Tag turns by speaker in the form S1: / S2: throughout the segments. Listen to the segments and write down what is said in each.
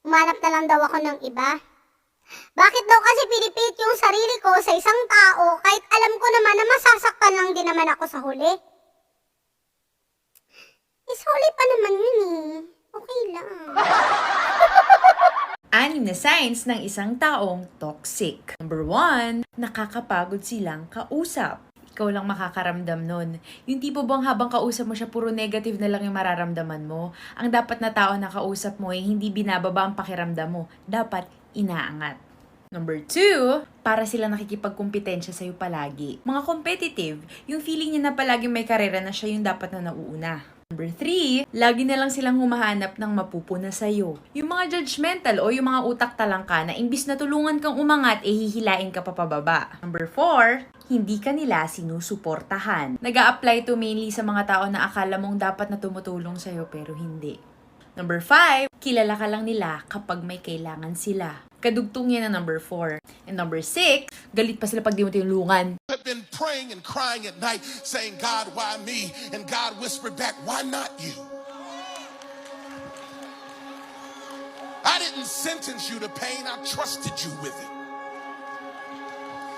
S1: Umanap na lang daw ako ng iba. Bakit daw kasi pinipilit yung sarili ko sa isang tao kahit alam ko naman na masasaktan lang din naman ako sa huli? Sa huli pa naman yun eh. Okay lang.
S2: 6 na signs ng isang taong toxic. Number 1, nakakapagod silang kausap. Ikaw lang makakaramdam nun. Yung tipo bang habang kausap mo siya, puro negative na lang yung mararamdaman mo. Ang dapat na tao na kausap mo ay hindi binababa ang pakiramdam mo. Dapat inaangat. Number 2, para sila nakikipagkumpetensya sa'yo palagi. Mga competitive, yung feeling niya na palagi may karera na siya yung dapat na nauuna. Number 3, lagi na lang silang humahanap ng mapupuna sa'yo. Yung mga judgmental o yung mga utak talangka na imbis na tulungan kang umangat, hihilain ka pa pababa. Number 4, hindi ka nila sinusuportahan. Nag-a-apply to mainly sa mga tao na akala mong dapat na tumutulong sa'yo pero hindi. Number 5, kilala ka lang nila kapag may kailangan sila. Kadugtong yan na number 4. And number 6, galit pa sila pag di mo tinulungan.
S3: I've been praying and crying at night saying, God, why me? And God whispered back, why not you? I didn't sentence you to pain, I trusted you with it.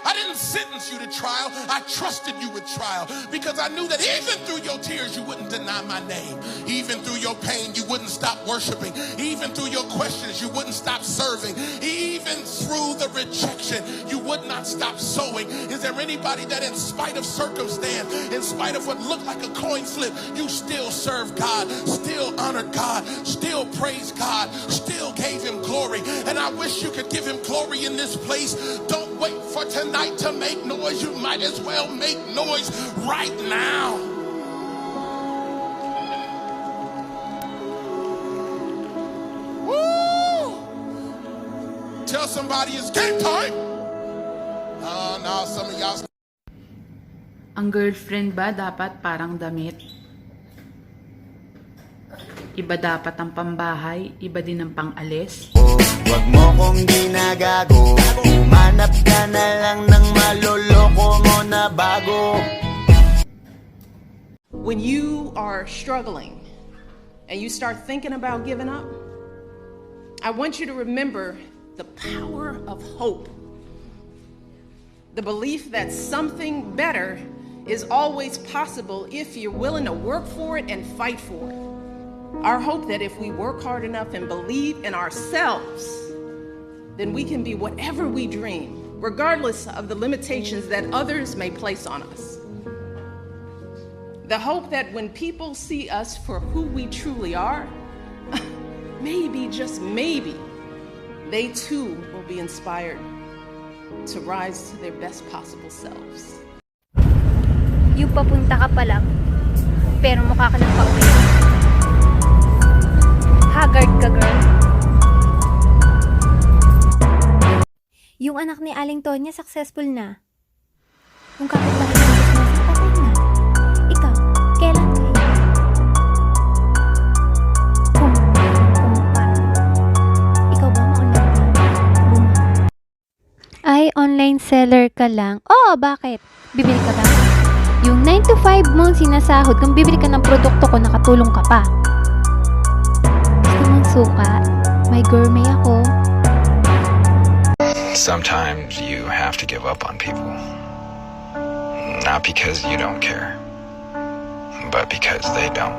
S3: I didn't sentence you to trial, I trusted you with trial because I knew that even through your tears you wouldn't deny my name. Even through your pain you wouldn't stop worshiping. Even through your questions you wouldn't stop serving. Even through the rejection you would not stop sowing. Is there anybody that in spite of circumstance, in spite of what looked like a coin flip, you still served God, still honored God, still praised God, still gave him glory? And I wish you could give him glory in this place. Don't wait for tonight to make noise. You might as well make noise right now. Woo! Tell somebody it's game time. No, some of y'all.
S4: Ang girlfriend ba dapat parang damit? Iba dapat ang pambahay, iba din ang pang-alis.
S5: Wag mo kong ginagago, manap ka na lang ng maloloko mo na bago.
S6: When you are struggling and you start thinking about giving up, I want you to remember the power of hope. The belief that something better is always possible if you're willing to work for it and fight for it. Our hope that if we work hard enough and believe in ourselves, then we can be whatever we dream, regardless of the limitations that others may place on us. The hope that when people see us for who we truly are, maybe, just maybe, they too will be inspired to rise to their best possible selves.
S7: Yung papunta ka pa lang, pero mukha ka nang pauwi. Haggard ka, girl. Yung anak ni Aling Tonya successful na. Yung kapitbahay ng business, patay na. Ikaw, kailan kayo? Paano? Ikaw ba ma-online na? Ay, online seller ka lang. Oo, bakit? Bibili ka ba? Yung 9 to 5 mong sinasahod, kung bibili ka ng produkto ko, nakatulong ka pa. Gusto mong suka? May gourmet ako.
S8: Sometimes you have to give up on people. Not because you don't care, but because they don't.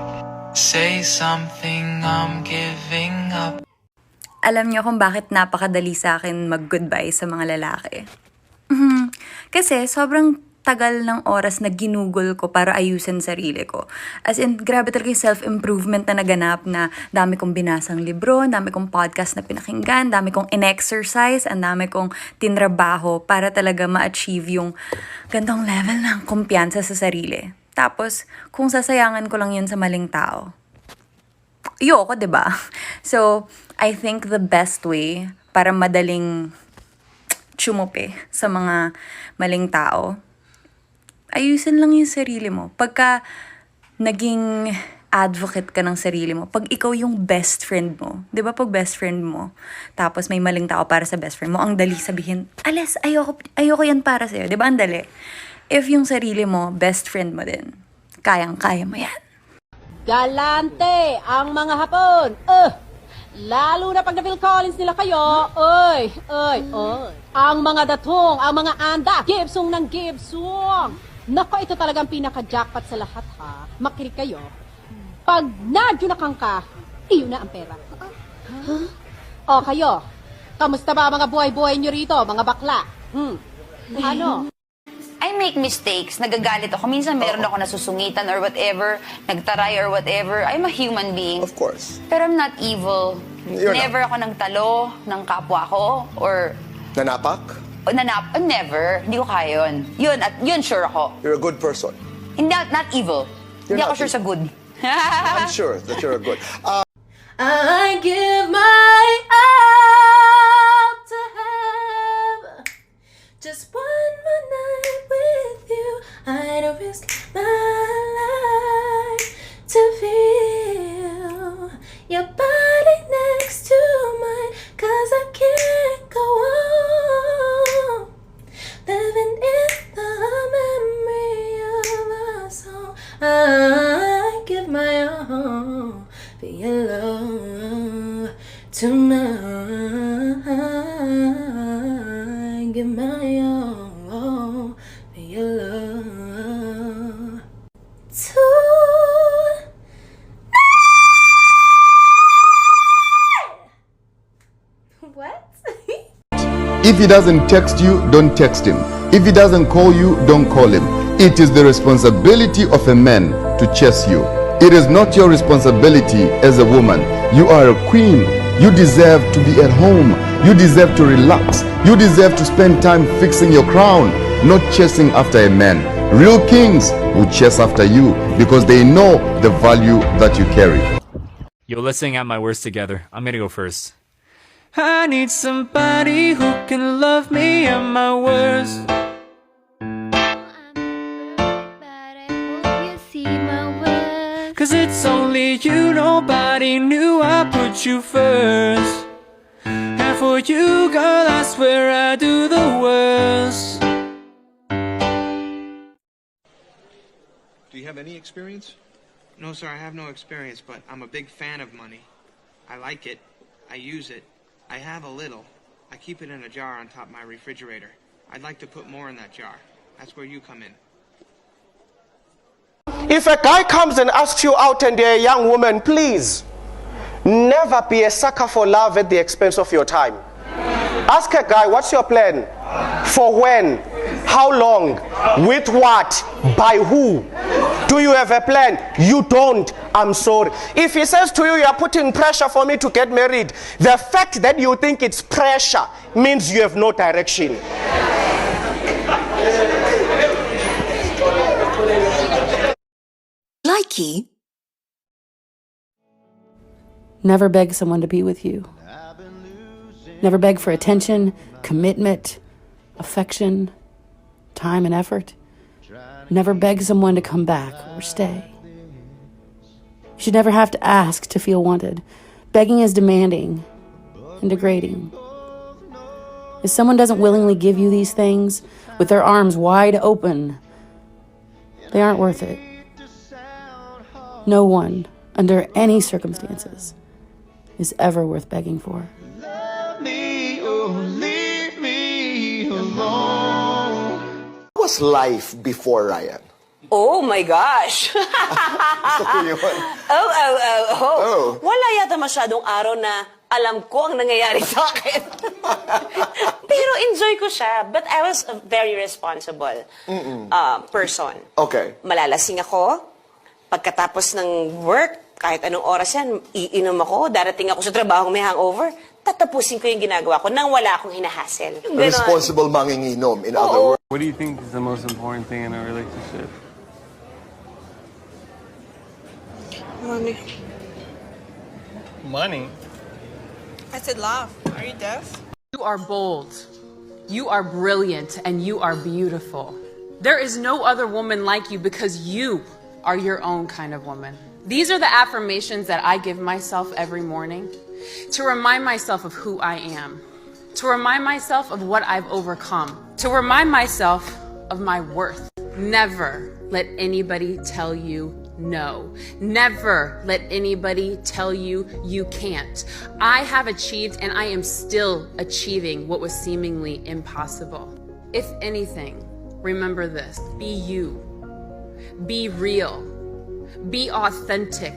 S9: Say something, I'm giving up.
S10: Alam niyo kung bakit napakadali sa akin mag-goodbye sa mga lalaki? Kasi sobrang tagal ng oras na ginugol ko para ayusin sarili ko. As in, grabe talaga yung self-improvement na naganap na dami kong binasang libro, dami kong podcast na pinakinggan, dami kong in-exercise, ang dami kong tinrabaho para talaga ma-achieve yung gandang level ng kumpiyansa sa sarili. Tapos, kung sasayangan ko lang yun sa maling tao, ayoko, diba? So, I think the best way para madaling tsumupi sa mga maling tao, ayusin lang yung sarili mo. Pagka naging advocate ka ng sarili mo, pag ikaw yung best friend mo, di ba pag best friend mo, tapos may maling tao para sa best friend mo, ang dali sabihin, alas, ayoko yan para sa'yo. Di ba ang dali? If yung sarili mo, best friend mo din, kayang-kaya mo yan.
S11: Galante ang mga Hapon!
S6: Lalo na pag na-Phil Collins nila kayo, oy. Ang mga datong, ang mga anda, Gibsong ng Gibsong. Nako, ito talagang pinaka-jackpot sa lahat, ha? Makinig kayo. Pag nadyunakang ka, iyon na ang pera. O, kayo, kamusta ba mga buhay-buhay nyo rito, mga bakla? Ano?
S10: I make mistakes, nagagalit ako. Minsan meron ako nasusungitan or whatever, nagtaray or whatever. I'm a human being.
S11: Of course.
S10: Pero I'm not evil. Never ako nang talo ng kapwa ko or
S11: Nanapak?
S10: never. Hindi ko kaya yun. Yun sure ako.
S11: You're a good person.
S10: Hindi, not evil.
S11: You're
S10: Hindi ako
S11: not
S10: sure sa good.
S11: I'm sure that you're a good.
S2: I give my all to have just one more night with you. I'd risk my life to feel your body next to mine, 'cause I can't go on living in the memory of us all. I give my all for your love tonight. Give my all for your love tonight. What?
S12: If he doesn't text you, don't text him. If he doesn't call you, don't call him. It is the responsibility of a man to chase you. It is not your responsibility as a woman. You are a queen. You deserve to be at home. You deserve to relax. You deserve to spend time fixing your crown, not chasing after a man. Real kings will chase after you because they know the value that you carry.
S13: Yo, let's sing At My Worst together. I'm gonna go first. I need somebody who can love me at my worst. Cause it's only you, nobody knew I put you first. And for you, girl, I swear I do the worst.
S14: Do you have any experience?
S15: No, sir, I have no experience, but I'm a big fan of money. I like it. I use it. I have a little. I keep it in a jar on top of my refrigerator. I'd like to put more in that jar. That's where you come in.
S16: If a guy comes and asks you out and you're a young woman, please never be a sucker for love at the expense of your time. Ask a guy, what's your plan? For when? How long? With what? By who? Do you have a plan? You don't. I'm sorry. If he says to you, you are putting pressure for me to get married, the fact that you think it's pressure means you have no direction.
S17: Likey.
S18: Never beg someone to be with you. Never beg for attention, commitment, affection, time and effort. Never beg someone to come back or stay. You should never have to ask to feel wanted. Begging is demanding and degrading. If someone doesn't willingly give you these things with their arms wide open, they aren't worth it. No one, under any circumstances, is ever worth begging for.
S11: What was life before Ryan?
S17: Oh my gosh!
S11: Gusto ko yun.
S17: Wala yata masyadong araw na alam ko ang nangyayari sa akin. Pero enjoy ko siya. But I was a very responsible person.
S11: Okay.
S17: Malalasing ako. Pagkatapos ng work, kahit anong oras yan, iinom ako, darating ako sa trabaho may hangover, tatapusin ko yung ginagawa ko nang wala akong hinahasel.
S11: Responsible manginginom, in other words.
S19: What do you think is the most important thing in a relationship?
S20: Money.
S19: Money?
S20: I said love. Are you deaf?
S6: You are bold. You are brilliant, and you are beautiful. There is no other woman like you because you are your own kind of woman. These are the affirmations that I give myself every morning to remind myself of who I am, to remind myself of what I've overcome, to remind myself of my worth. Never let anybody tell you
S21: no. Never let anybody tell you you can't. I have achieved and I am still achieving what was seemingly impossible. If anything, remember this: be you, be real, be authentic,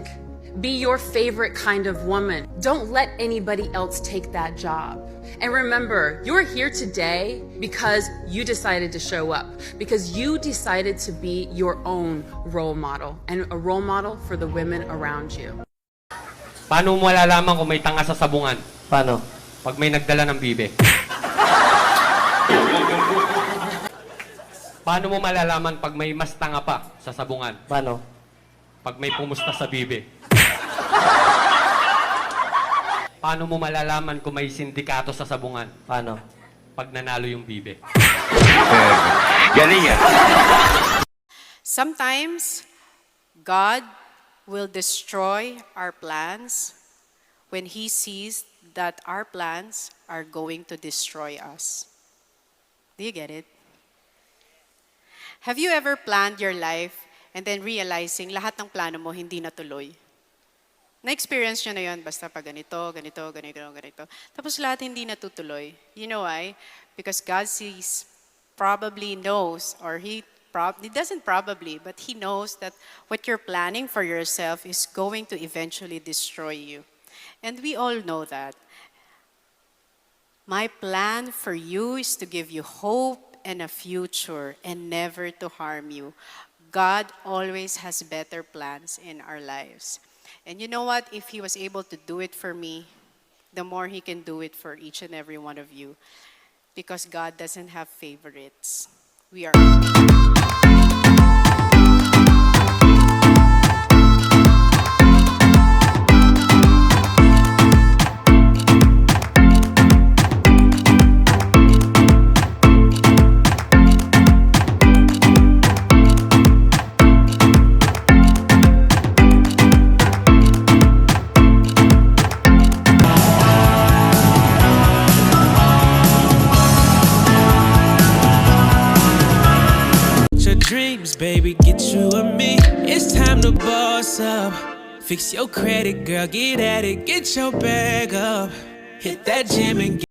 S21: be your favorite kind of woman. Don't let anybody else take that job. And remember, you're here today because you decided to show up, because you decided to be your own role model and a role model for the women around you.
S22: Paano mo malalaman kung may tanga sa sabungan?
S23: Paano?
S22: Pag may nagdala ng bibe. Paano mo malalaman pag may mas tanga pa sa sabungan?
S23: Paano?
S22: Pag may pumusta sa bibe. Paano mo malalaman kung may sindikato sa sabungan?
S23: Paano?
S22: Pag nanalo yung bibe.
S23: Galing yan.
S24: Sometimes, God will destroy our plans when He sees that our plans are going to destroy us. Do you get it? Have you ever planned your life and then realizing lahat ng plano mo hindi natuloy? Na-experience nyo na yun, basta pag ganito, ganito, ganito, ganito. Tapos lahat hindi natutuloy. You know why? Because God sees, probably knows, or He doesn't probably, but He knows that what you're planning for yourself is going to eventually destroy you. And we all know that. My plan for you is to give you hope and a future and never to harm you. God always has better plans in our lives. And you know what? If He was able to do it for me, the more He can do it for each and every one of you. Because God doesn't have favorites. We are...
S13: Baby, get you and me. It's time to boss up. Fix your credit, girl, get at it. Get your bag up. Hit that gym and get